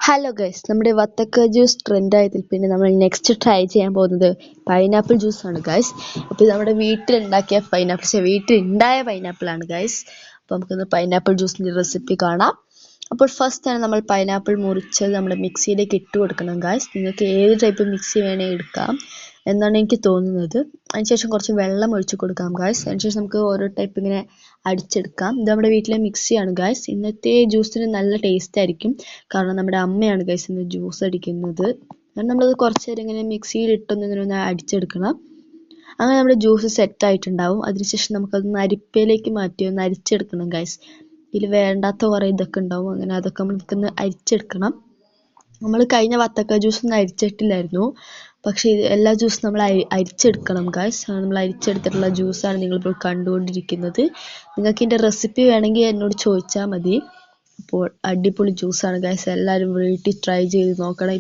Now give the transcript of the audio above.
Hello guys, നമ്മുടെ വത്തക്ക juice trend ആയതിൽ പിന്നെ നമ്മൾ നെക്സ്റ്റ് ട്രൈ ചെയ്യാൻ പോകുന്നത് പൈനാപ്പിൾ ജ്യൂസ് ആണ് ഗൈസ്. അപ്പോൾ നമ്മുടെ വീട്ടിലുണ്ടാക്കിയ വീട്ടിലുണ്ടായ പൈനാപ്പിൾ ആണ് ഗൈസ്. അപ്പോൾ നമുക്കൊന്ന് പൈനാപ്പിൾ ജ്യൂസിൻ്റെ റെസിപ്പി കാണാം. അപ്പോൾ ഫസ്റ്റ് ആണ് നമ്മൾ പൈനാപ്പിൾ മുറിച്ചത് നമ്മുടെ മിക്സിയിലേക്ക് ഇട്ട് കൊടുക്കണം ഗൈസ്. നിങ്ങൾക്ക് ഏത് ടൈപ്പ് മിക്സി വേണമെങ്കിൽ എടുക്കാം എന്നാണ് എനിക്ക് തോന്നുന്നത്. അതിനുശേഷം കുറച്ച് വെള്ളം ഒഴിച്ച് കൊടുക്കാം ഗൈസ്. അതിനുശേഷം നമുക്ക് ഓരോ ടൈപ്പ് ഇങ്ങനെ അടിച്ചെടുക്കാം. ഇത് നമ്മുടെ വീട്ടിലെ മിക്സിയാണ് ഗൈസ്. ഇന്നത്തെ ജ്യൂസിന് നല്ല ടേസ്റ്റ് ആയിരിക്കും, കാരണം നമ്മുടെ അമ്മയാണ് ഗൈസ് ഇന്ന് ജ്യൂസ് അടിക്കുന്നത്. നമ്മളത് കുറച്ച് നേരം ഇങ്ങനെ മിക്സിയിൽ ഇങ്ങനെ അടിച്ചെടുക്കണം. അങ്ങനെ നമ്മുടെ ജ്യൂസ് സെറ്റ് ആയിട്ടുണ്ടാവും. അതിനുശേഷം നമുക്കതൊന്ന് അരിപ്പയിലേക്ക് മാറ്റി ഒന്ന് അരിച്ചെടുക്കണം ഗൈസ്. ഇതിൽ വേണ്ടാത്ത കുറേ ഇതൊക്കെ ഉണ്ടാവും, അങ്ങനെ അതൊക്കെ നമുക്കൊന്ന് അരിച്ചെടുക്കണം. നമ്മൾ കഴിഞ്ഞ വത്തക്ക ജ്യൂസ് ഒന്നും അരിച്ചിട്ടില്ലായിരുന്നു, പക്ഷേ എല്ലാ ജ്യൂസും നമ്മൾ അരിച്ചെടുക്കണം ഗൈസ്. നമ്മൾ അരിച്ചെടുത്തിട്ടുള്ള ജ്യൂസാണ് നിങ്ങളിപ്പോൾ കണ്ടുകൊണ്ടിരിക്കുന്നത്. നിങ്ങൾക്ക് ഇതിൻ്റെ റെസിപ്പി വേണമെങ്കിൽ എന്നോട് ചോദിച്ചാൽ മതി. അപ്പോൾ അടിപൊളി ജ്യൂസാണ് ഗൈസ്, എല്ലാവരും വീട്ടിൽ ട്രൈ ചെയ്ത് നോക്കണം.